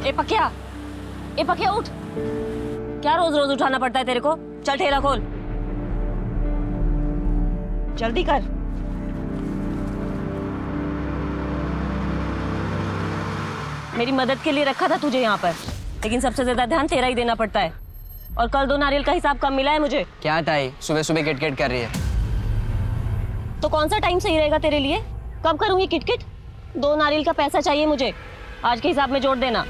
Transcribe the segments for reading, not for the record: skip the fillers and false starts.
ए पकिया, ए पकिया उठ। क्या रोज रोज उठाना पड़ता है तेरे को? चल ठेला खोल, जल्दी कर। मेरी मदद के लिए रखा था तुझे यहाँ पर, लेकिन सबसे ज्यादा ध्यान तेरा ही देना पड़ता है। और कल 2 नारियल का हिसाब कम मिला है मुझे। क्या ताई, सुबह सुबह किटकिट कर रही है? तो कौन सा टाइम सही रहेगा तेरे लिए? कब करूंगी किटकिट? 2 नारियल का पैसा चाहिए मुझे, आज के हिसाब में जोड़ देना।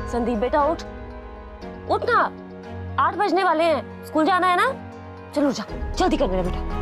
संदीप बेटा उठ, उठ ना, 8 बजने वाले हैं, स्कूल जाना है ना। चलो जा, जल्दी कर मेरा बेटा।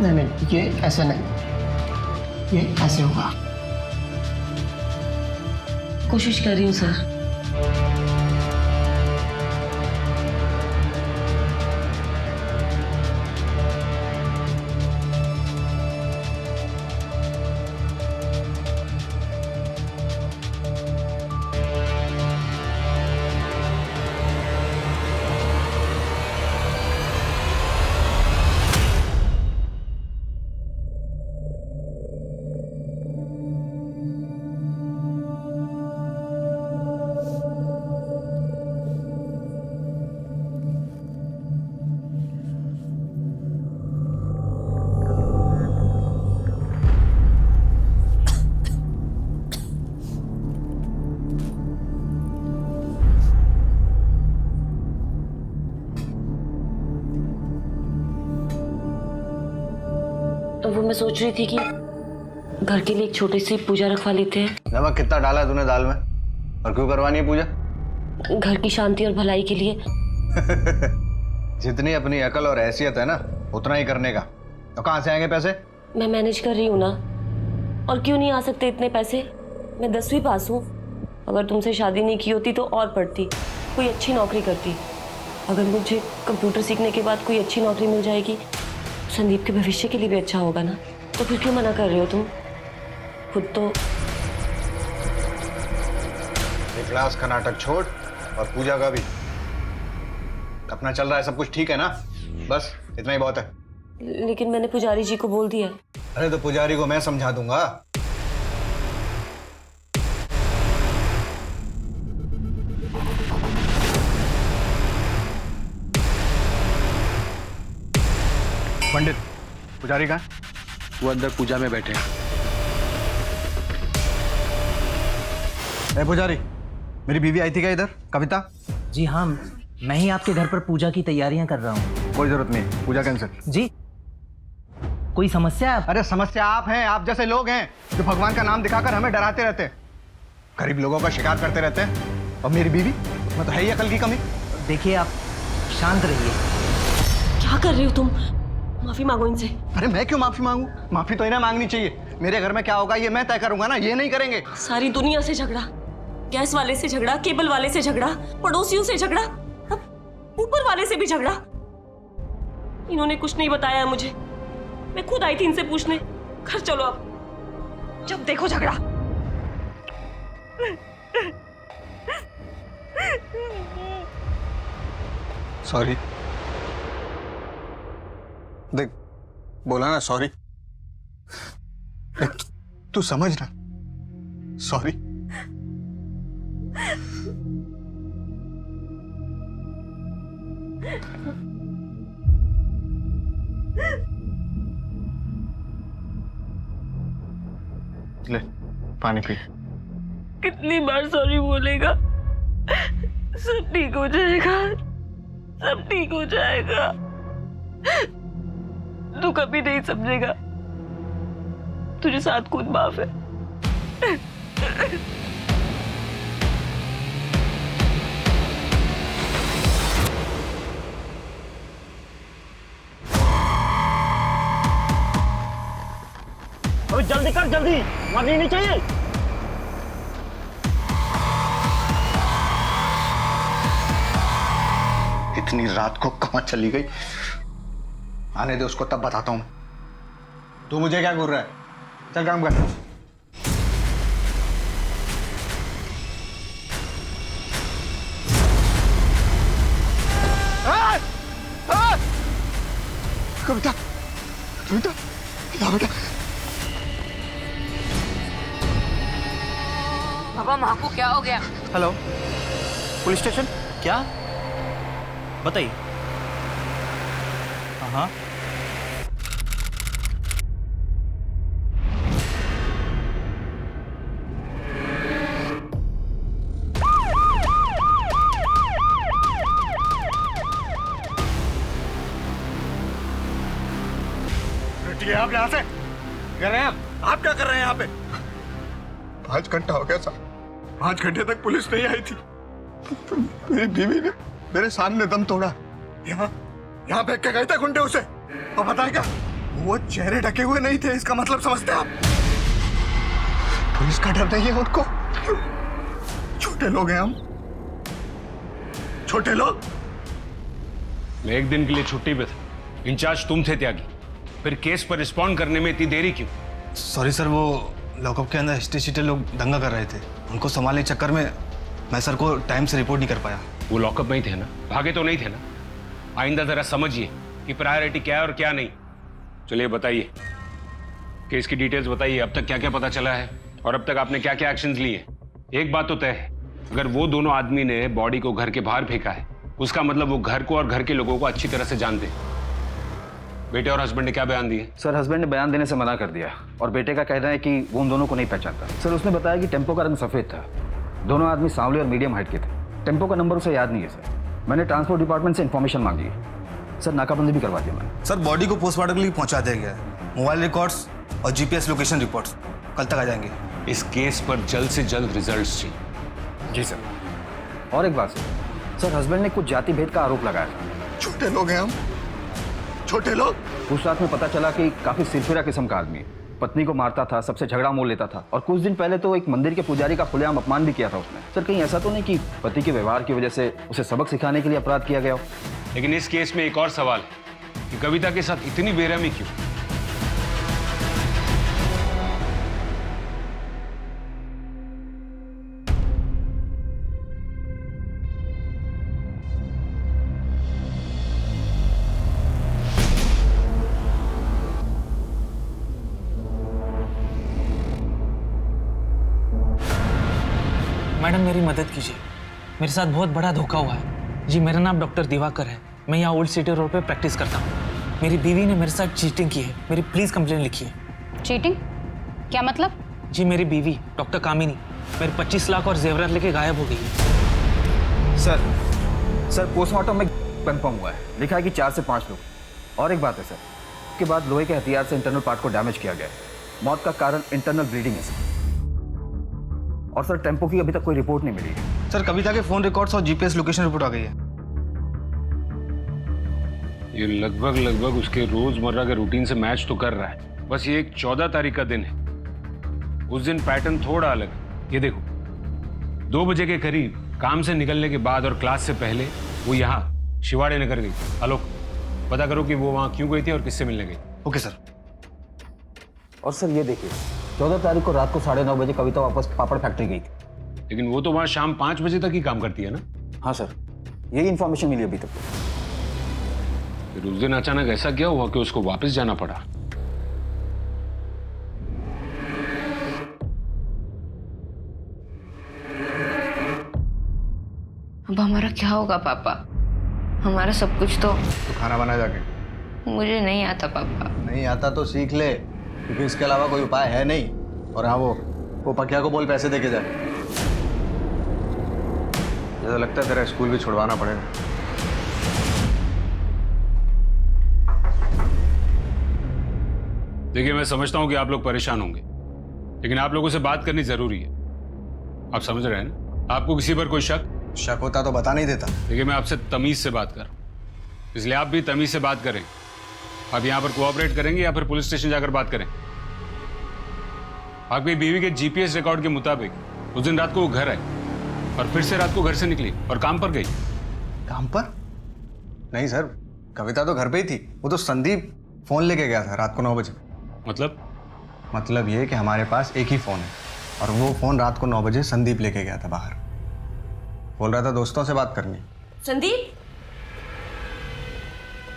नहीं, ये ऐसा नहीं, ये ऐसे होगा। कोशिश कर रही हूँ सर। तो वो मैं सोच रही थी कि घर के लिए एक छोटी सी पूजा रखवा लेते हैं। नमक कितना डाला है तूने दाल में, और क्यों करवानी है पूजा? घर की शांति और भलाई के लिए। जितनी अपनी अकल और हैसियत है ना, उतना ही करने का। तो कहाँ से आएंगे पैसे? मैं मैनेज कर रही हूँ ना। और क्यों नहीं आ सकते इतने पैसे? मैं 10वीं पास हूँ। अगर तुमसे शादी नहीं की होती तो और पढ़ती, कोई अच्छी नौकरी करती। अगर मुझे कंप्यूटर सीखने के बाद कोई अच्छी नौकरी मिल जाएगी, संदीप के भविष्य के लिए भी अच्छा होगा ना, तो फिर क्यों मना कर रहे हो तुम? खुद तो क्लास का नाटक छोड़ और पूजा का भी। अपना चल रहा है, सब कुछ ठीक है ना? बस इतना ही बहुत है। लेकिन मैंने पुजारी जी को बोल दिया। अरे तो पुजारी को मैं समझा दूंगा। पंडित, पुजारी कहाँ? वो अंदर पूजा में बैठे हैं। ए पुजारी, मेरी बीवी आई थी क्या इधर, कविता? जी हाँ, मैं ही आपके घर पर पूजा की तैयारियां कर रहा हूँ। कोई जरूरत नहीं, पूजा कैंसिल। जी, कोई समस्या है? अरे समस्या आप हैं, आप जैसे लोग हैं जो भगवान का नाम दिखाकर हमें डराते रहते हैं, गरीब लोगों का शिकार करते रहते हैं। और मेरी बीवी, उसमें तो है ही अकल की कमी। देखिए, आप शांत रहिए। क्या कर रहे हो तुम? माफी मांगो इनसे। अरे मैं क्यों माफी मांगू? माफी तो इन्हें मांगनी चाहिए। मेरे घर में क्या होगा ये मैं तय करूंगा ना, ये नहीं करेंगे। सारी दुनिया से झगड़ा, गैस वाले से झगड़ा, केबल वाले से झगड़ा, पड़ोसियों से झगड़ा, अब ऊपर वाले से भी झगड़ा। इन्होंने कुछ नहीं बताया मुझे, मैं खुद आई थी इनसे पूछने। घर चलो अब, जब देखो झगड़ा। सॉरी। देख, बोला ना सॉरी। तू समझ ना, सॉरी। ले पानी पी। कितनी बार सॉरी बोलेगा? सब ठीक हो जाएगा, सब ठीक हो जाएगा। तू कभी नहीं समझेगा, तुझे साथ खुद माफ है। अरे जल्दी कर, जल्दी, मरनी नहीं चाहिए। इतनी रात को कहां चली गई? आने दे उसको, तब बताता हूं। तू मुझे क्या घूर रहा है? चल काम कर। कविता, कविता, क्या बेटा? बाबा, माँ को क्या हो गया? Hello, police station? क्या बताइए। हाँ, आप यहाँ से कर रहे हैं? आप क्या कर रहे हैं यहाँ पे? 5 घंटा हो गया साहब, 5 घंटे तक पुलिस नहीं आई थी। मेरी बीवी ने मेरे सामने दम तोड़ा। यहाँ फेंक के गए थे गुंडे उसे। और पता है क्या, वो चेहरे ढके हुए नहीं थे, इसका मतलब समझते हैं आप? पुलिस का डर नहीं है उनको। छोटे लोग हैं हम, छोटे लोग। मैं एक दिन के लिए छुट्टी पे था, इंचार्ज तुम थे त्यागी, फिर केस पर रिस्पॉन्ड करने में इतनी देरी क्यों? सॉरी सर, वो लॉकअप के अंदर हिस्ट्री शीटर लोग दंगा कर रहे थे, उनको संभालने के चक्कर में मैं सर को टाइम से रिपोर्ट नहीं कर पाया। वो लॉकअप में ही थे ना, भागे तो नहीं थे ना? आइंदा जरा समझिए कि प्रायोरिटी क्या है और क्या नहीं। चलिए बताइए, केस की डिटेल्स बताइए। अब तक क्या क्या पता चला है और अब तक आपने क्या क्या एक्शंस लिए? एक बात तो तय है, अगर वो दोनों आदमी ने बॉडी को घर के बाहर फेंका है, उसका मतलब वो घर को और घर के लोगों को अच्छी तरह से जानते हैं। बेटे और हस्बैंड ने क्या बयान दिए? सर, हस्बैंड ने बयान देने से मना कर दिया और बेटे का कहना है कि वो उन दोनों को नहीं पहचानता। सर, उसने बताया कि टेम्पो का रंग सफ़ेद था, दोनों आदमी सांवले और मीडियम हाइट के थे। टेम्पो का नंबर उसे याद नहीं है सर। मैंने ट्रांसपोर्ट डिपार्टमेंट से इन्फॉर्मेशन मांगी है सर, नाकाबंदी भी करवा दी मैंने। सर, बॉडी को पोस्टमार्टम के लिए पहुंचा दिया गया है। मोबाइल रिकॉर्ड्स और जीपीएस लोकेशन रिपोर्ट्स कल तक आ जाएंगे। इस केस पर जल्द से जल्द रिजल्ट्स चाहिए। जी सर। और एक बात सर, हस्बैंड ने कुछ जाति भेद का आरोप लगाया था। छोटे लोग हैं हम, छोटे लोग। पूछताछ में पता चला कि काफी सिरफिरा किस्म का आदमी है, पत्नी को मारता था, सबसे झगड़ा मोल लेता था, और कुछ दिन पहले तो एक मंदिर के पुजारी का खुलेआम अपमान भी किया था उसने। सर कहीं ऐसा तो नहीं कि पति के व्यवहार की वजह से उसे सबक सिखाने के लिए अपराध किया गया हो? लेकिन इस केस में एक और सवाल है कि कविता के साथ इतनी बेरहमी क्यों? मैडम मेरी मदद कीजिए, मेरे साथ बहुत बड़ा धोखा हुआ है। जी मेरा नाम डॉक्टर दिवाकर है, मैं यहाँ ओल्ड सिटी रोड पे प्रैक्टिस करता हूँ। मेरी बीवी ने मेरे साथ चीटिंग की है, मेरी प्लीज़ कंप्लेन लिखिए। चीटिंग? क्या मतलब? जी मेरी बीवी डॉक्टर कामिनी मेरे 25 लाख और जेवरात लेके गायब हो गई है। सर पोस्टमार्टम में कंफर्म हुआ है, लिखा है कि 4 से 5 लोग। और एक बात है सर, उसके बाद लोहे के हथियार से इंटरनल पार्ट को डैमेज किया गया है। मौत का कारण इंटरनल ब्लीडिंग है सर। और सर टेम्पो की अभी तक कोई रिपोर्ट नहीं मिली है। सर कविता के फोन रिकॉर्ड्स और जीपीएस लोकेशन रिपोर्ट आ गई है। ये लगभग उसके रोजमर्रा के रूटीन से मैच तो कर रहा है। बस ये एक 14 तारीख का दिन है, उस दिन पैटर्न थोड़ा अलग है। ये देखो 2 बजे के करीब काम से निकलने के बाद और क्लास से पहले वो यहाँ शिवाड़े नगर गई। आलोक पता करो कि वो वहाँ क्यों गई थी और किससे मिलने गई। Okay sir. और सर ये देखिए 14 तारीख को रात को 9:30 बजे कविता वापस पापड़ फैक्ट्री गई थी। लेकिन वो तो वहाँ शाम 5 बजे तक ही काम करती है ना? हाँ सर, यही इन्फॉर्मेशन मिली अभी तक। फिर उस दिन अचानक ऐसा क्या हुआ कि उसको वापस जाना पड़ा? अब हमारा क्या होगा पापा? हमारा सब कुछ तो खाना बना जाके। मुझे नहीं आता पापा। नहीं आता तो सीख ले, क्योंकि इसके अलावा कोई उपाय है नहीं। और हाँ वो पकिया को बोल पैसे दे के जाए। जैसा लगता है तेरा स्कूल भी छुड़वाना पड़ेगा। देखिए मैं समझता हूं कि आप लोग परेशान होंगे, लेकिन आप लोगों से बात करनी जरूरी है। आप समझ रहे हैं ना? आपको किसी पर कोई शक होता तो बता नहीं देता। देखिए मैं आपसे तमीज से बात कर रहा हूं, इसलिए आप भी तमीज से बात करें। आप यहाँ पर कोऑपरेट करेंगे या फिर पुलिस स्टेशन जाकर बात करें? आपकी बीवी के जीपीएस रिकॉर्ड के मुताबिक उस दिन रात को वो घर आई और फिर से रात को घर से निकली और काम पर गई। काम पर? नहीं सर, कविता तो घर पे ही थी। वो तो संदीप फोन लेके गया था रात को 9 बजे। मतलब ये कि हमारे पास एक ही फोन है और वो फोन रात को 9 बजे संदीप लेके गया था बाहर। बोल रहा था दोस्तों से बात करनी। संदीप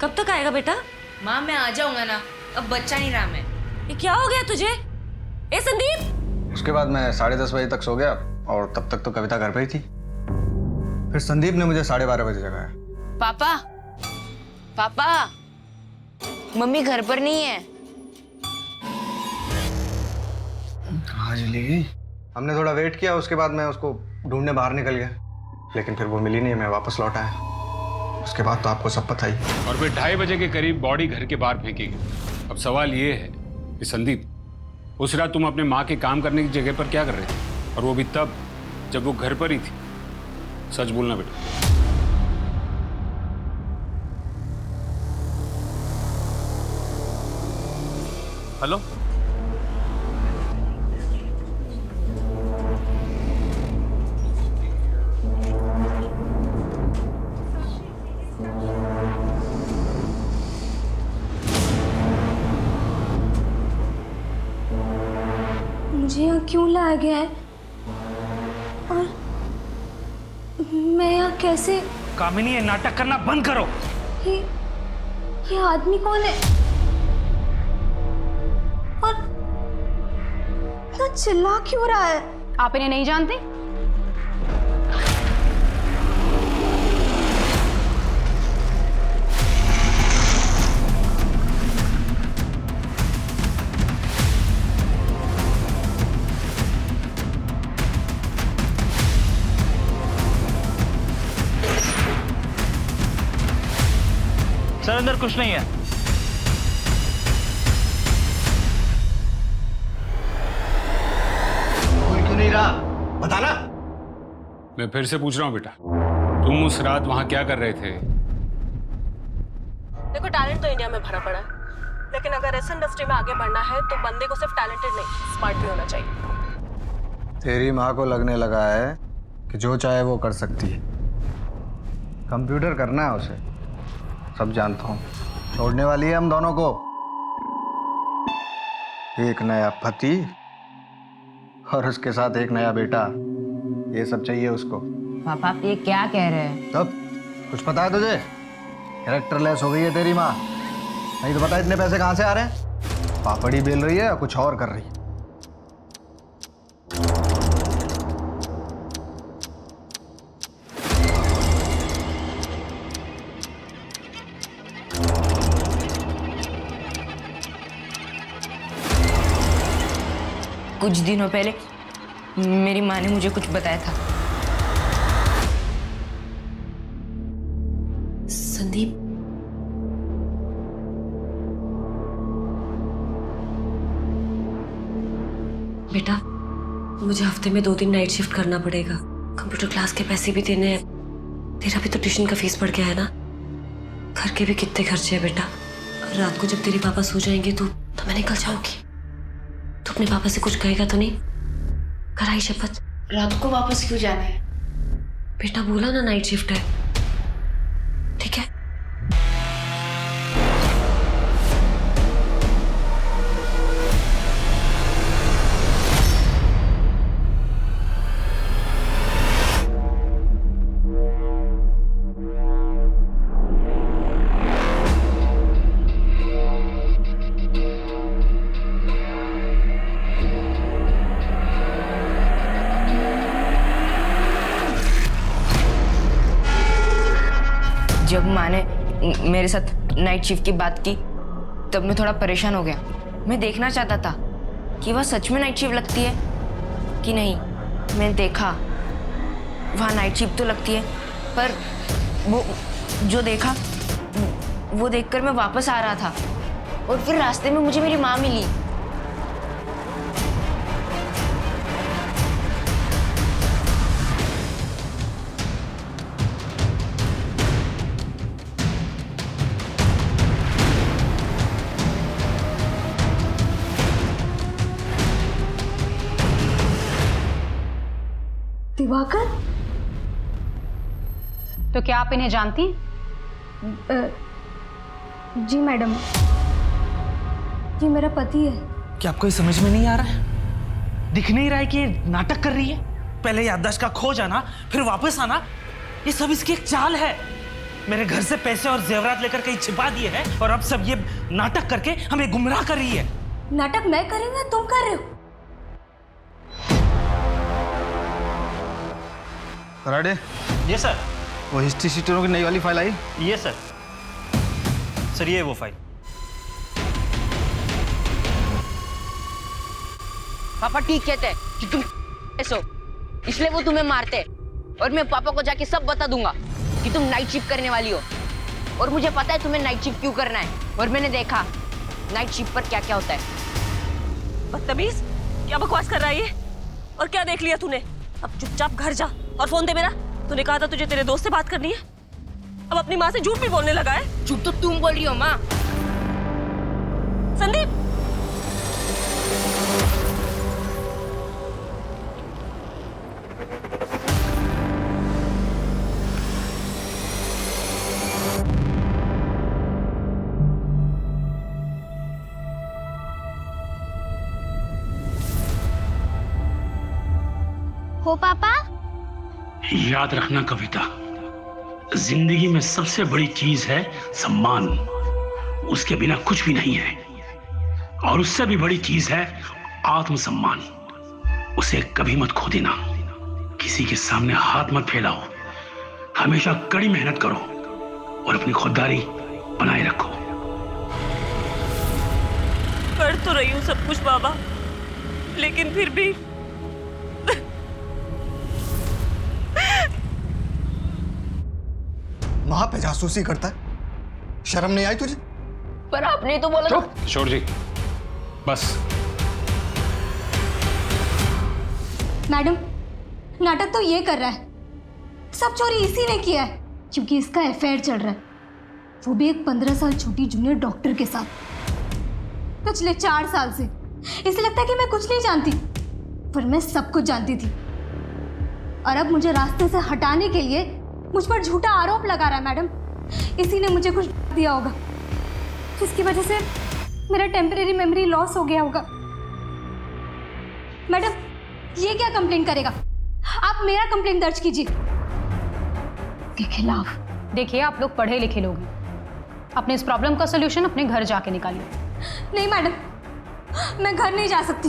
कब तक आएगा बेटा? माँ मैं आ जाऊंगा ना, अब बच्चा नहीं रहा मैं। ये क्या हो गया तुझे? ए संदीप! उसके बाद मैं 10:30 बजे तक सो गया और तब तक तो कविता घर पे ही थी। फिर संदीप ने मुझे 12:30 बजे जगाया। पापा पापा मम्मी घर पर नहीं है। कहाँ चली गई? हमने थोड़ा वेट किया, उसके बाद मैं उसको ढूंढने बाहर निकल गया, लेकिन फिर वो मिली नहीं। मैं वापस लौट आया। उसके बाद तो आपको सब पता ही। और फिर 2:30 बजे के करीब बॉडी घर के बाहर फेंकी गई। अब सवाल ये है कि संदीप उस रात तुम अपने माँ के काम करने की जगह पर क्या कर रहे थे, और वो भी तब जब वो घर पर ही थी? सच बोलना बेटा। हेलो मुझे यहाँ क्यों लाया गया है और मैं यहाँ कैसे? कामिनी ये नाटक करना बंद करो। ये आदमी कौन है और इतना चिल्ला क्यों रहा है? आप इन्हें नहीं जानते? सर अंदर कुछ नहीं है। कोई क्यों नहीं रहा? बताना। मैं फिर से पूछ रहा हूँ बेटा, तुम उस रात वहां क्या कर रहे थे? देखो टैलेंट तो इंडिया में भरा पड़ा है, लेकिन अगर इस इंडस्ट्री में आगे बढ़ना है तो बंदे को सिर्फ टैलेंटेड नहीं, स्मार्ट भी होना चाहिए। तेरी माँ को लगने लगा है कि जो चाहे वो कर सकती है। कंप्यूटर करना है उसे, सब जानता हूँ। छोड़ने वाली है हम दोनों को। एक नया पति और उसके साथ एक नया बेटा, ये सब चाहिए उसको। पापा आप ये क्या कह रहे हैं? तब कुछ पता है तुझे? कैरेक्टरलेस हो गई है तेरी माँ। नहीं तो पता इतने पैसे कहाँ से आ रहे हैं? पापड़ी बेल रही है या कुछ और कर रही है? कुछ दिनों पहले मेरी माँ ने मुझे कुछ बताया था। संदीप, बेटा मुझे हफ्ते में 2 दिन नाइट शिफ्ट करना पड़ेगा। कंप्यूटर क्लास के पैसे भी देने हैं, तेरा भी तो ट्यूशन का फीस बढ़ गया है ना। घर के भी कितने खर्चे हैं बेटा। रात को जब तेरे पापा सो जाएंगे तो मैं निकल जाऊंगी। तू अपने पापा से कुछ कहेगा तो नहीं? कराई शपथ। रात को वापस क्यों जाना है? बेटा बोला ना नाइट शिफ्ट है, ठीक है? जब माँ ने मेरे साथ नाइट शिफ्ट की बात की तब मैं थोड़ा परेशान हो गया। मैं देखना चाहता था कि वह सच में नाइट शिफ्ट लगती है कि नहीं। मैंने देखा वहाँ नाइट शिफ्ट तो लगती है, पर वो जो देखा वो देखकर मैं वापस आ रहा था और फिर रास्ते में मुझे मेरी माँ मिली। दिवाकर? तो क्या आप इन्हें जानती हैं? जी मैडम, ये मेरा पति है। क्या आपको ये समझ में नहीं आ रहा है? दिख नहीं रहा है कि ये नाटक कर रही है? पहले याददाश्त का खो जाना, फिर वापस आना, ये सब इसकी एक चाल है। मेरे घर से पैसे और जेवरात लेकर कहीं छिपा दिए हैं और अब सब ये नाटक करके हमें गुमराह कर रही है। नाटक मैं कर रही हूँ या तुम कर रहे हो? कराड़े, ये सर। वो हिस्ट्री शीटरों की नई वाली फाइल आई? ये सर। सर ये वो फाइल। पापा ठीक कहते हैं कि तुम ऐसो, इसलिए वो तुम्हें मारते हैं। और मैं पापा को जाके सब बता दूंगा कि तुम नाइट शिफ्ट करने वाली हो। और मुझे पता है तुम्हें नाइट शिफ्ट क्यों करना है, और मैंने देखा नाइट शिफ्ट पर क्या क्या होता है। बदतमीज, क्या बकवास कर रहा है ये? और क्या देख लिया तूने? अब चुपचाप घर जा और फोन दे मेरा। तूने कहा था तुझे तेरे दोस्त से बात करनी है, अब अपनी माँ से झूठ भी बोलने लगा है। झूठ तो तुम बोल रही हो माँ। संदीप, हो पापा? याद रखना कविता, जिंदगी में सबसे बड़ी चीज है सम्मान। उसके बिना कुछ भी नहीं है। और उससे भी बड़ी चीज है आत्मसम्मान। उसे कभी मत खो देना। किसी के सामने हाथ मत फैलाओ। हमेशा कड़ी मेहनत करो और अपनी खुददारी बनाए रखो। कर तो रही हूँ सब कुछ बाबा, लेकिन फिर भी वहां पे जासूसी करता है, शर्म नहीं आई तुझे? पर आपने तो बोला। चुप किशोर जी, बस। मैडम, नाटक तो ये कर रहा है। सब चोरी इसी ने किया है, क्योंकि इसका अफेयर चल रहा है, वो भी एक 15 साल छोटी जूनियर डॉक्टर के साथ। पिछले 4 साल से। इसे लगता है कि मैं कुछ नहीं जानती, पर मैं सब कुछ जानती थी। और अब मुझे रास्ते से हटाने के लिए मुझ पर झूठा आरोप लगा रहा है मैडम। इसी ने मुझे कुछ दिया होगा, जिसकी वजह से मेरा टेम्परेरी मेमोरी लॉस हो गया होगा। मैडम, ये क्या कंप्लेंट करेगा? आप मेरा कंप्लेंट दर्ज कीजिए के खिलाफ। देखिए, आप लोग पढ़े लिखे लोग हैं, अपने इस प्रॉब्लम का सोल्यूशन अपने घर जाके निकालिए। नहीं मैडम, मैं घर नहीं जा सकती,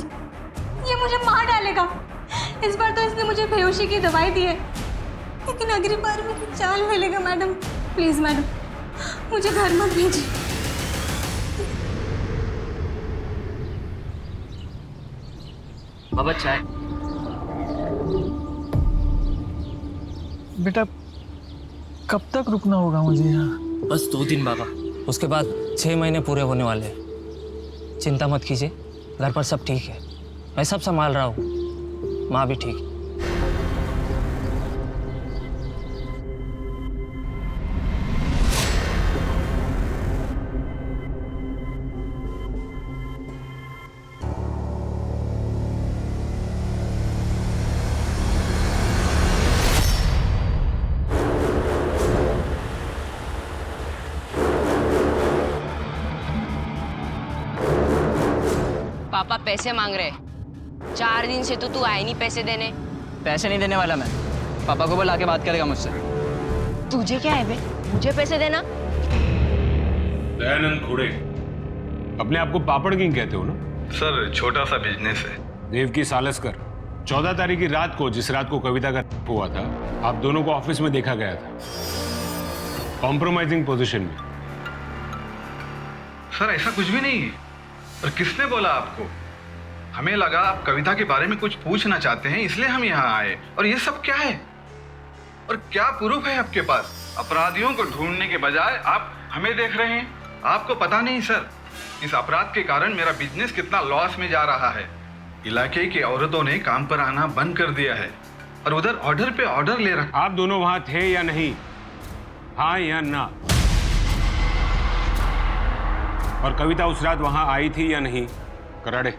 ये मुझे मार डालेगा। इस बार तो इसने मुझे बेहोशी की दवाई दी है, लेकिन अगली बार मेरी जान ले लेगा। मैडम प्लीज मैडम, मुझे घर मत भेजिए। बाबा चाय। बेटा कब तक रुकना होगा मुझे यहाँ? बस 2 दिन बाबा, उसके बाद 6 महीने पूरे होने वाले हैं। चिंता मत कीजिए, घर पर सब ठीक है, मैं सब संभाल रहा हूँ, माँ भी ठीक है। पापा पैसे मांग रहे, 4 दिन से तो तू आए नहीं पैसे देने। पैसे नहीं देने वाला मैं, पापा को बुला के बात करेगा मुझसे। तुझे क्या है बे, मुझे पैसे देना? दयानंद खुड़े, अपने आप को पापड़ किंग कहते हो ना? सर छोटा सा बिजनेस है। देवकी सालस्कर, 14 तारीख की रात को, जिस रात को कविता का हुआ था, आप दोनों को ऑफिस में देखा गया था, कॉम्प्रोमाइजिंग पोजीशन में। सर ऐसा कुछ भी नहीं है। और किसने बोला आपको? हमें लगा आप कविता के बारे में कुछ पूछना चाहते हैं, इसलिए हम यहाँ आए। और ये सब क्या है? और क्या प्रूफ है आपके पास? अपराधियों को ढूंढने के बजाय आप हमें देख रहे हैं। आपको पता नहीं सर, इस अपराध के कारण मेरा बिजनेस कितना लॉस में जा रहा है। इलाके की औरतों ने काम पर आना बंद कर दिया है और उधर ऑर्डर पे ऑर्डर ले रखा। आप दोनों वहां थे या नहीं? हाँ या ना? और कविता उस रात वहां आई थी या नहीं? कराड़े,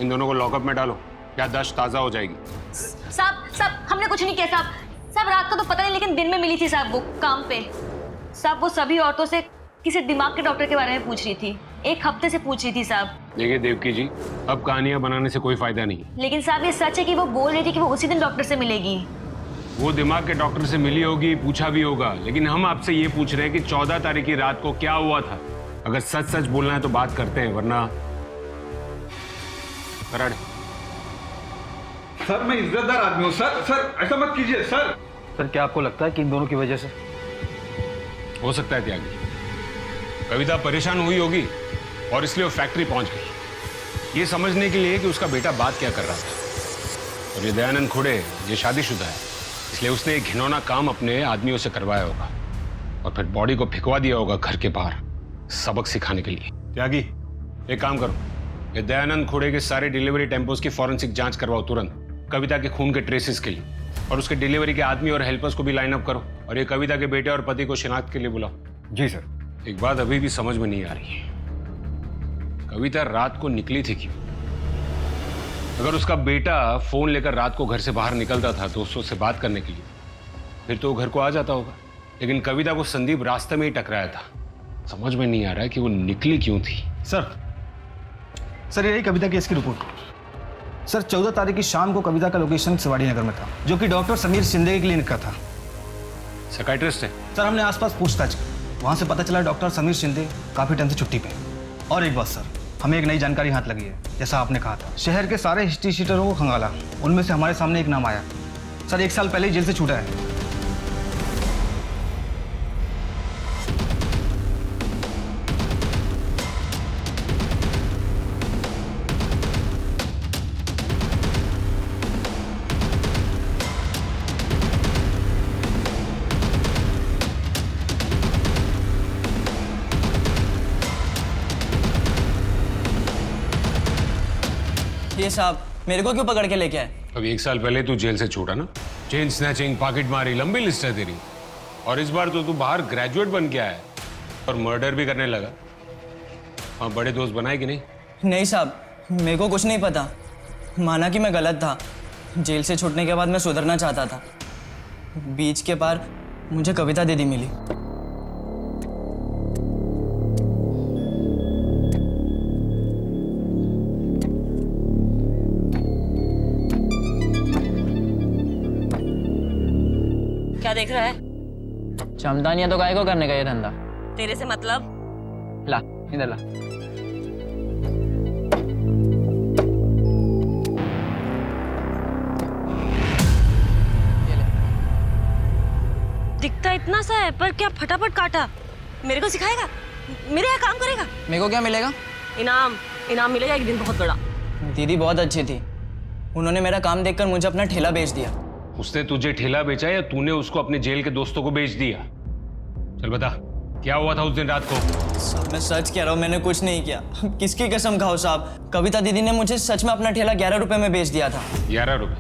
इन दोनों को लॉकअप में डालो, याददाश्त ताजा हो जाएगी। साहब हमने कुछ नहीं किया साहब, रात को तो पता नहीं, लेकिन दिन में मिली थी साहब वो काम पे। साहब वो सभी औरतों से किसी दिमाग के डॉक्टर के बारे में पूछ रही थी, 1 हफ्ते से पूछ रही थी साहब। देखिए देवकी जी, अब कहानियां बनाने से कोई फायदा नहीं। लेकिन साहब ये सच है कि वो बोल रही थी कि वो उसी दिन डॉक्टर से मिलेगी। वो दिमाग के डॉक्टर से मिली होगी, पूछा भी होगा, लेकिन हम आपसे ये पूछ रहे हैं कि 14 तारीख की रात को क्या हुआ था। अगर सच सच बोलना है तो बात करते हैं, वरना कराड़े। सर मैं इज्जतदार आदमी हूँ सर ऐसा मत कीजिए सर। सर क्या आपको लगता है कि इन दोनों की वजह से? हो सकता है त्यागी, कविता परेशान हुई होगी और इसलिए वो फैक्ट्री पहुंच गई, ये समझने के लिए कि उसका बेटा बात क्या कर रहा था। और ये दयानंद खुड़े, ये शादीशुदा है, इसलिए उसने एक घिनौना काम अपने आदमियों से करवाया होगा और फिर बॉडी को फिकवा दिया होगा घर के बाहर, सबक सिखाने के लिए। त्यागी, एक काम करो, ये दयानंद खुड़े के सारे डिलीवरी टेम्पोस की फॉरेंसिक जांच करवाओ तुरंत, कविता के खून के ट्रेसेस के लिए, और उसके डिलीवरी के आदमी और हेल्पर्स को भी लाइन अप करो, और ये कविता के बेटे और पति को शिनाख्त के लिए बुलाओ। जी सर। एक बात अभी भी समझ में नहीं आ रही है, कविता रात को निकली थी क्यों? अगर उसका बेटा फोन लेकर रात को घर से बाहर निकलता था दोस्तों से बात करने के लिए, फिर तो वो घर को आ जाता होगा, लेकिन कविता को संदीप रास्ते में ही टकराया था। समझ में नहीं आ रहा है कि वो निकली क्यों थी। सर यही कविता केस की रिपोर्ट। सर 14 तारीख की शाम को कविता का लोकेशन शिवाड़ी नगर में था, जो कि डॉक्टर समीर शिंदे के क्लिनिक का था। साइकियाट्रिस्ट है? सर हमने आसपास पूछताछ की, वहाँ से पता चला डॉक्टर समीर शिंदे काफ़ी टाइम से छुट्टी पे। और एक बात सर, हमें एक नई जानकारी हाथ लगी है, जैसा आपने कहा था। शहर के सारे हिस्ट्री शीटरों को खंगाला, उनमें से हमारे सामने एक नाम आया। सर 1 साल पहले ही जेल से छूटा है। ये साहब मेरे को क्यों पकड़ के लेके आए? अब 1 साल पहले तू जेल से छूटा ना, चेन स्नैचिंग, पॉकेट मारी, लंबी लिस्ट है तेरी। और इस बार तो तू बाहर ग्रेजुएट बन के आया और मर्डर भी करने लगा। हाँ, बड़े दोस्त बनाए कि नहीं? नहीं साहब, मेरे को कुछ नहीं पता। माना कि मैं गलत था। जेल से छूटने के बाद मैं सुधरना चाहता था। बीच के पार मुझे कविता दीदी मिली। क्या देख रहा है? क्षमता नहीं है तो काहे को करने का ये धंधा? तेरे से मतलब? ला इधर ला। दिखता इतना सा है पर क्या फटाफट काटा। मेरे को सिखाएगा? मेरे यहाँ काम करेगा? मेरे को क्या मिलेगा? इनाम मिलेगा एक दिन बहुत बड़ा। दीदी बहुत अच्छी थी। उन्होंने मेरा काम देखकर मुझे अपना ठेला बेच दिया। उसने तुझे ठेला बेचा या तूने उसको अपने जेल के दोस्तों को बेच दिया? चल बता, क्या हुआ था उस दिन रात को? साहब मैं सच कह रहा हूँ, मैंने कुछ नहीं किया। किसकी कसम खाओ साहब, कविता दीदी ने मुझे सच में अपना ठेला 11 रुपए में बेच दिया था। 11 रुपए?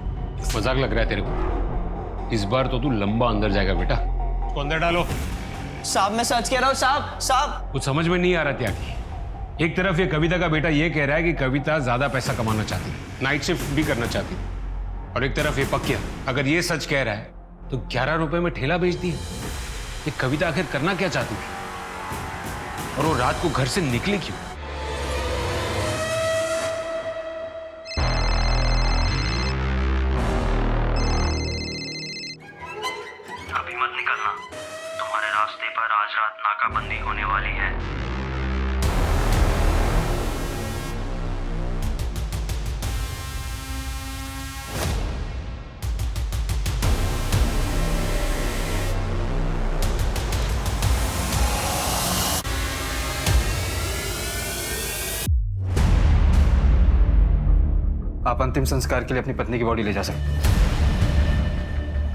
मजाक लग रहा है तेरे को? इस बार तो तू लंबा अंदर जाएगा बेटा। उसको अंदर डालो। साहब मैं सच कह रहा हूँ साहब। कुछ समझ में नहीं आ रहा त्यागी। एक तरफ ये कविता का बेटा ये कह रहा है कि कविता ज्यादा पैसा कमाना चाहती है, नाइट शिफ्ट भी करना चाहती है, और एक तरफ ये पक्या अगर ये सच कह रहा है तो 11 रुपए में ठेला बेच दिया। ये कविता आखिर करना क्या चाहती थी, और वो रात को घर से निकली क्यों? अभी मत निकलना, तुम्हारे रास्ते पर आज रात नाकाबंदी होने वाली है। आप अंतिम संस्कार के लिए अपनी पत्नी की बॉडी ले जा सकते हैं।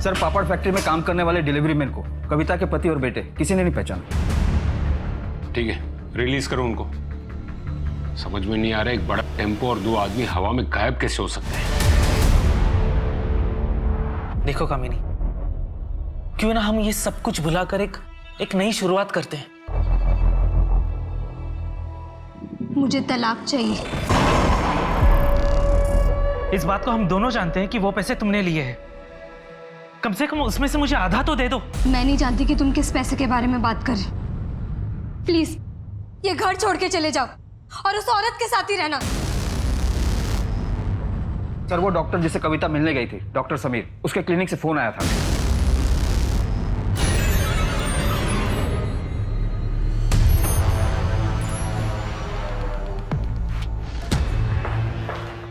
सर, पापड़ फैक्ट्री में काम करने वाले डिलीवरी मैन को कविता के पति और बेटे किसी ने नहीं पहचाना। ठीक है, रिलीज करो उनको। समझ में नहीं आ रहा एक बड़ा टेम्पो और 2 आदमी हवा में गायब कैसे हो सकते हैं। देखो कामिनी, क्यों ना हम ये सब कुछ भुलाकर एक नई शुरुआत करते हैं। मुझे तलाक चाहिए। इस बात को हम दोनों जानते हैं कि वो पैसे तुमने लिए हैं। कम से कम उसमें से मुझे आधा तो दे दो। मैं नहीं जानती कि तुम किस पैसे के बारे में बात कर रहे। प्लीज ये घर छोड़ के चले जाओ और उस औरत के साथ ही रहना। सर, वो डॉक्टर जिसे कविता मिलने गई थी, डॉक्टर समीर, उसके क्लिनिक से फोन आया था।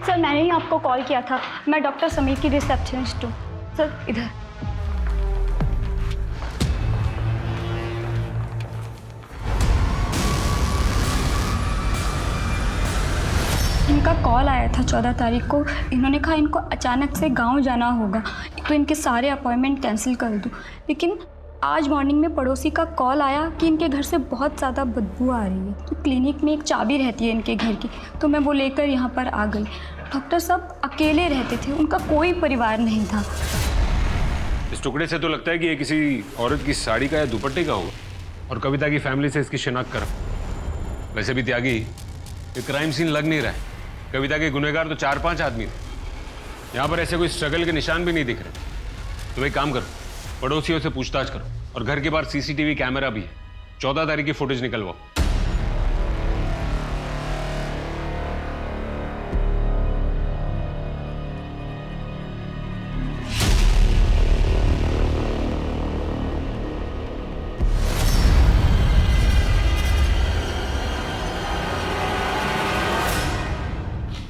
सर मैंने ही आपको कॉल किया था। मैं डॉक्टर समीर की रिसेप्शनिस्ट हूँ। सर इधर। इनका कॉल आया था 14 तारीख को। इन्होंने कहा इनको अचानक से गांव जाना होगा तो इनके सारे अपॉइंटमेंट कैंसिल कर दूँ। लेकिन आज मॉर्निंग में पड़ोसी का कॉल आया कि इनके घर से बहुत ज़्यादा बदबू आ रही है। तो क्लिनिक में एक चाबी रहती है इनके घर की, तो मैं वो लेकर यहाँ पर आ गई। डॉक्टर साहब अकेले रहते थे, उनका कोई परिवार नहीं था। इस टुकड़े से तो लगता है कि ये किसी औरत की साड़ी का या दुपट्टे का होगा, और कविता की फैमिली से इसकी शिनाख्त करो। वैसे भी त्यागी, ये क्राइम सीन लग नहीं रहा है। कविता के गुनहगार तो 4-5 आदमी थे। यहाँ पर ऐसे कोई स्ट्रगल के निशान भी नहीं दिख रहे। तो एक काम करो, पड़ोसियों से पूछताछ करो, और घर के बाहर सीसीटीवी कैमरा भी है। 14 तारीख की फुटेज निकलवाओ।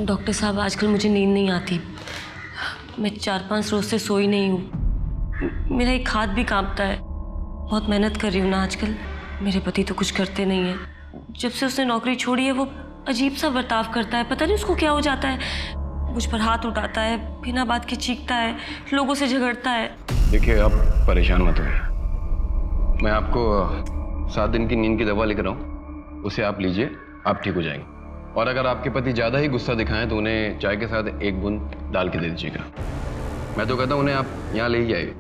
डॉक्टर साहब आजकल मुझे नींद नहीं आती। मैं 4-5 रोज से सोई नहीं हूँ। मेरा एक हाथ भी कांपता है। बहुत मेहनत कर रही हूँ ना आजकल। मेरे पति तो कुछ करते नहीं हैं। जब से उसने नौकरी छोड़ी है वो अजीब सा बर्ताव करता है। पता नहीं उसको क्या हो जाता है। मुझ पर हाथ उठाता है, बिना बात के चीखता है, लोगों से झगड़ता है। देखिए, आप परेशान मत होइए। मैं आपको 7 दिन की नींद की दवा लिख रहा हूँ, उसे आप लीजिए, आप ठीक हो जाएंगे। और अगर आपके पति ज़्यादा ही गुस्सा दिखाएं तो उन्हें चाय के साथ 1 बूंद डाल के दे दीजिएगा। मैं तो कहता हूँ उन्हें आप यहाँ ले ही आइए।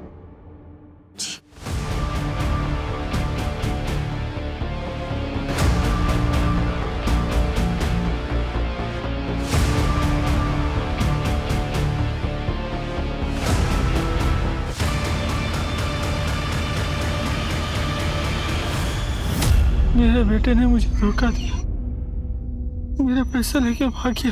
मेरे बेटे ने मुझे धोखा दिया, मेरा पैसा लेके भाग गया।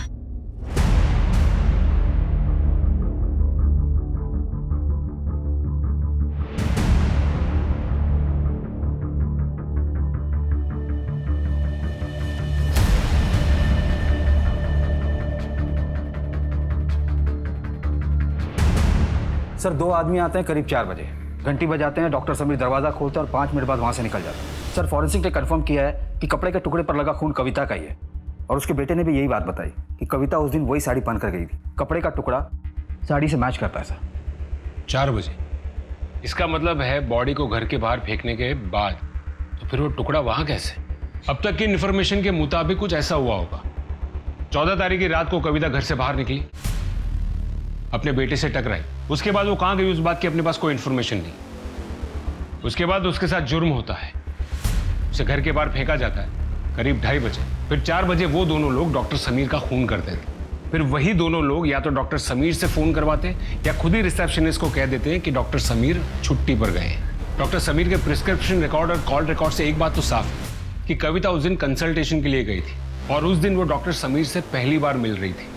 सर 2 आदमी आते हैं करीब 4 बजे, घंटी बजाते हैं, डॉक्टर समीर दरवाजा खोलते हैं और 5 मिनट बाद वहाँ से निकल जाते हैं। सर फॉरेंसिक ने कंफर्म किया है कि कपड़े के टुकड़े पर लगा खून कविता का ही है और उसके बेटे ने भी यही बात बताई कि कविता उस दिन वही साड़ी पहन कर गई थी। कपड़े का टुकड़ा साड़ी से मैच करता है सर। 4 बजे? इसका मतलब है बॉडी को घर के बाहर फेंकने के बाद, तो फिर वो टुकड़ा वहाँ कैसे? अब तक की इन्फॉर्मेशन के मुताबिक कुछ ऐसा हुआ होगा। 14 तारीख की रात को कविता घर से बाहर निकली, अपने बेटे से टकराई, उसके बाद वो कहाँ गई उस बात की अपने पास कोई इन्फॉर्मेशन नहीं। उसके बाद उसके साथ जुर्म होता है, उसे घर के बाहर फेंका जाता है करीब 2:30 बजे। फिर 4 बजे वो दोनों लोग डॉक्टर समीर का खून करते थे। फिर वही दोनों लोग या तो डॉक्टर समीर से फोन करवाते या खुद ही रिसेप्शनिस्ट को कह देते हैं कि डॉक्टर समीर छुट्टी पर गए हैं। डॉक्टर समीर के प्रिस्क्रिप्शन रिकॉर्ड और कॉल रिकॉर्ड से एक बात तो साफ है कि कविता उस दिन कंसल्टेशन के लिए गई थी और उस दिन वो डॉक्टर समीर से पहली बार मिल रही थी।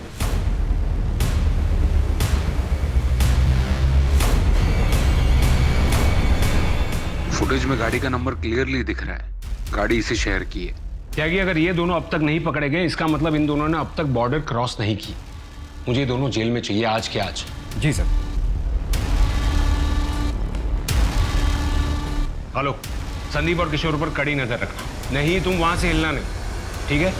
फुटेज में गाड़ी का नंबर क्लियरली दिख रहा है, गाड़ी इसी शहर की है। क्या कि अगर ये दोनों अब तक नहीं पकड़े गए, इसका मतलब इन दोनों ने अब तक बॉर्डर क्रॉस नहीं की। मुझे ये दोनों जेल में चाहिए आज के आज। जी सर। हेलो, संदीप और किशोर पर कड़ी नजर रखना, नहीं तुम वहां से हिलना नहीं, ठीक है?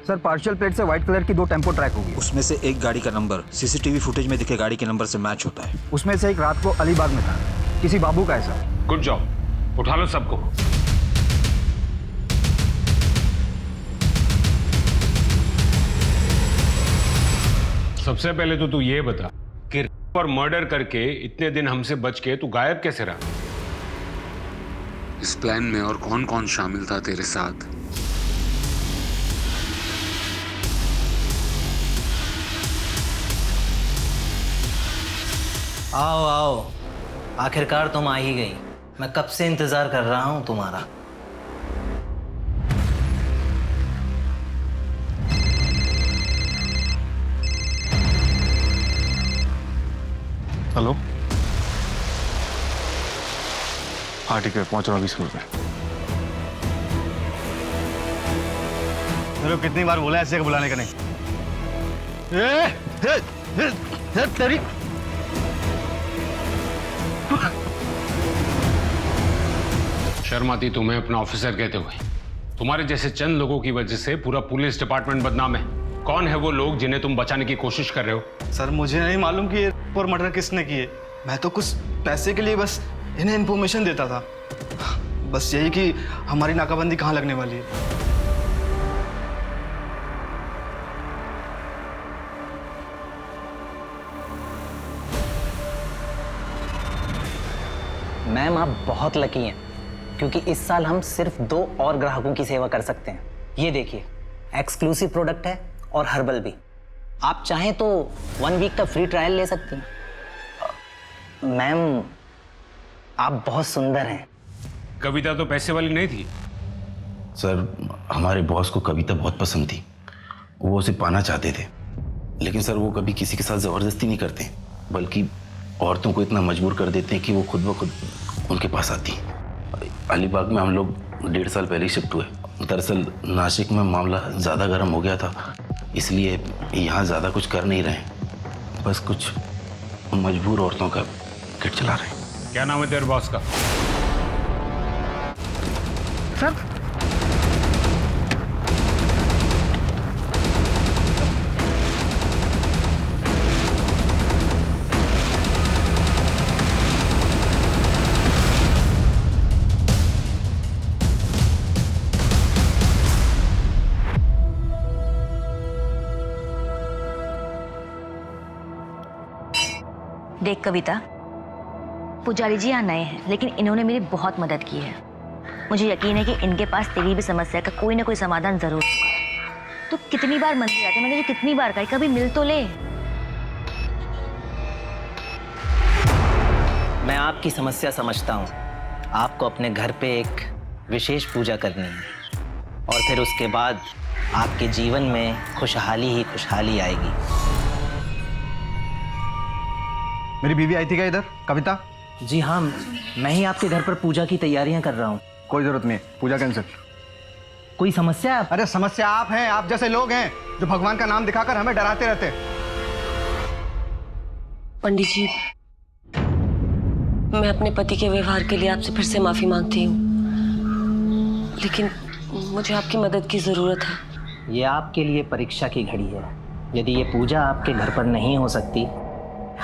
सर पार्शियल प्लेट से व्हाइट कलर की 2 टेम्पो ट्रैक होगी। उसमें से एक गाड़ी का नंबर सीसीटीवी फुटेज में दिखे गाड़ी के नंबर से मैच होता है। उसमें से एक रात को अलीबाग में था, किसी बाबू का है सर। गुड जॉब, उठा लो सबको। सबसे पहले तो तू ये बता कि रेप और मर्डर करके इतने दिन हमसे बच के तू गायब कैसे रहा? इस प्लान में और कौन कौन शामिल था तेरे साथ? आओ आओ, आखिरकार तुम आ ही गई। मैं कब से इंतजार कर रहा हूं तुम्हारा। हेलो, हाँ ठीक है, पहुंच रहा हूँ 20 मिनट में। मेरे को कितनी बार बोला ऐसे बुलाने का नहीं। तेरी शर्म आती तुम्हें अपना ऑफिसर कहते हुए? तुम्हारे जैसे चंद लोगों की वजह से पूरा पुलिस डिपार्टमेंट बदनाम है। कौन है वो लोग जिन्हें तुम बचाने की कोशिश कर रहे हो? सर मुझे नहीं मालूम कि ये और मर्डर किसने किए। मैं तो कुछ पैसे के लिए बस इन्हें इन्फॉर्मेशन देता था, बस यही कि हमारी नाकाबंदी कहाँ लगने वाली है। मैम आप बहुत लकी हैं क्योंकि इस साल हम सिर्फ 2 और ग्राहकों की सेवा कर सकते हैं। ये देखिए, एक्सक्लूसिव प्रोडक्ट है और हर्बल भी। आप चाहें तो 1 वीक का फ्री ट्रायल ले सकती हैं। मैम आप बहुत सुंदर हैं। कविता तो पैसे वाली नहीं थी। सर हमारे बॉस को कविता बहुत पसंद थी, वो उसे पाना चाहते थे, लेकिन सर वो कभी किसी के साथ ज़बरदस्ती नहीं करते, बल्कि औरतों को इतना मजबूर कर देते हैं कि वो खुद ब खुद उनके पास आती हैं। अलीबाग में हम लोग 1.5 साल पहले शिफ्ट हुए। दरअसल नासिक में मामला ज़्यादा गर्म हो गया था, इसलिए यहाँ ज़्यादा कुछ कर नहीं रहे, बस कुछ मजबूर औरतों का किट चला रहे हैं। क्या नाम है तेरे बॉस का? सर देख कविता, पुजारी जी यहाँ नए हैं लेकिन इन्होंने मेरी बहुत मदद की है। मुझे यकीन है कि इनके पास तेरी भी समस्या का कोई ना कोई समाधान जरूर होगा। तो कितनी बार मंदिर आते, मैंने तुझे कितनी बार कहा कभी मिल तो ले। मैं आपकी समस्या समझता हूँ। आपको अपने घर पे एक विशेष पूजा करनी है और फिर उसके बाद आपके जीवन में खुशहाली ही खुशहाली आएगी। मेरी बीवी आई थी क्या इधर, कविता? जी हाँ, मैं ही आपके घर पर पूजा की तैयारियां कर रहा हूँ। कोई जरूरत नहीं, पूजा कैंसिल। कोई समस्या? अरे समस्या आप हैं, आप जैसे लोग हैं जो भगवान का नाम दिखाकर हमें डराते रहते हैं। पंडित जी, मैं अपने पति के व्यवहार के लिए आपसे फिर से माफी मांगती हूँ, लेकिन मुझे आपकी मदद की जरूरत है। ये आपके लिए परीक्षा की घड़ी है। यदि ये पूजा आपके घर पर नहीं हो सकती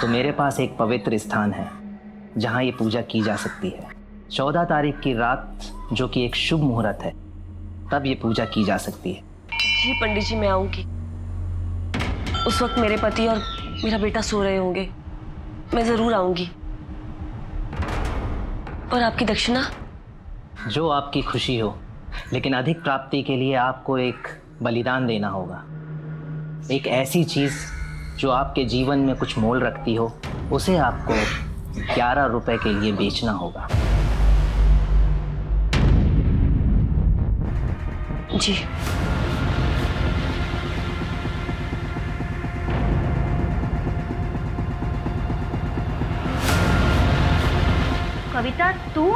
तो मेरे पास एक पवित्र स्थान है जहाँ ये पूजा की जा सकती है। 14 तारीख की रात, जो कि एक शुभ मुहूर्त है, तब ये पूजा की जा सकती है। जी पंडित जी, मैं आऊंगी। उस वक्त मेरे पति और मेरा बेटा सो रहे होंगे। मैं जरूर आऊंगी। और आपकी दक्षिणा? जो आपकी खुशी हो, लेकिन अधिक प्राप्ति के लिए आपको एक बलिदान देना होगा। एक ऐसी चीज जो आपके जीवन में कुछ मोल रखती हो, उसे आपको 11 रुपए के लिए बेचना होगा। जी। कविता, तू?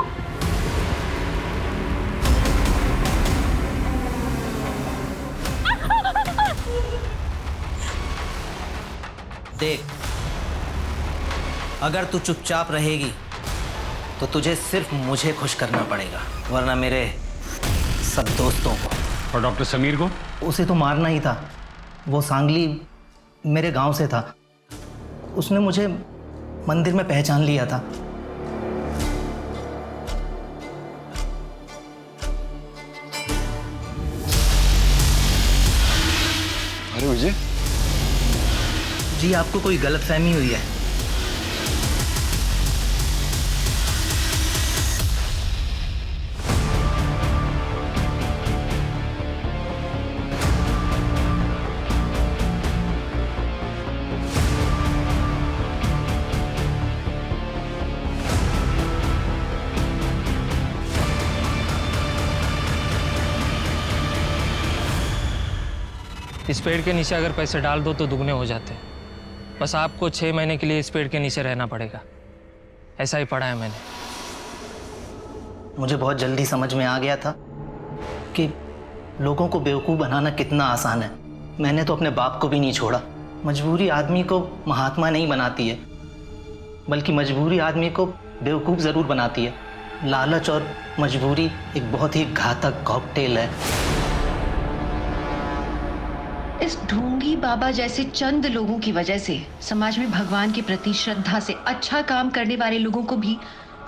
देख, अगर तू चुपचाप रहेगी तो तुझे सिर्फ मुझे खुश करना पड़ेगा, वरना मेरे सब दोस्तों को। और डॉक्टर समीर को? उसे तो मारना ही था। वो सांगली मेरे गांव से था। उसने मुझे मंदिर में पहचान लिया था। अरे विजय जी, आपको कोई गलतफहमी हुई है। इस पेड़ के नीचे अगर पैसे डाल दो तो दुगने हो जाते हैं। बस आपको 6 महीने के लिए इस पेड़ के नीचे रहना पड़ेगा। ऐसा ही पढ़ा है मैंने। मुझे बहुत जल्दी समझ में आ गया था कि लोगों को बेवकूफ़ बनाना कितना आसान है। मैंने तो अपने बाप को भी नहीं छोड़ा। मजबूरी आदमी को महात्मा नहीं बनाती है, बल्कि मजबूरी आदमी को बेवकूफ़ ज़रूर बनाती है। लालच और मजबूरी एक बहुत ही घातक कॉकटेल है। इस ढोंगी बाबा जैसे चंद लोगों की वजह से समाज में भगवान के प्रति श्रद्धा से अच्छा काम करने वाले लोगों को भी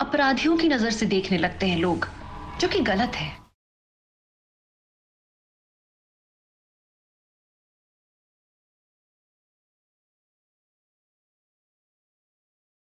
अपराधियों की नजर से देखने लगते हैं लोग, जो कि गलत है।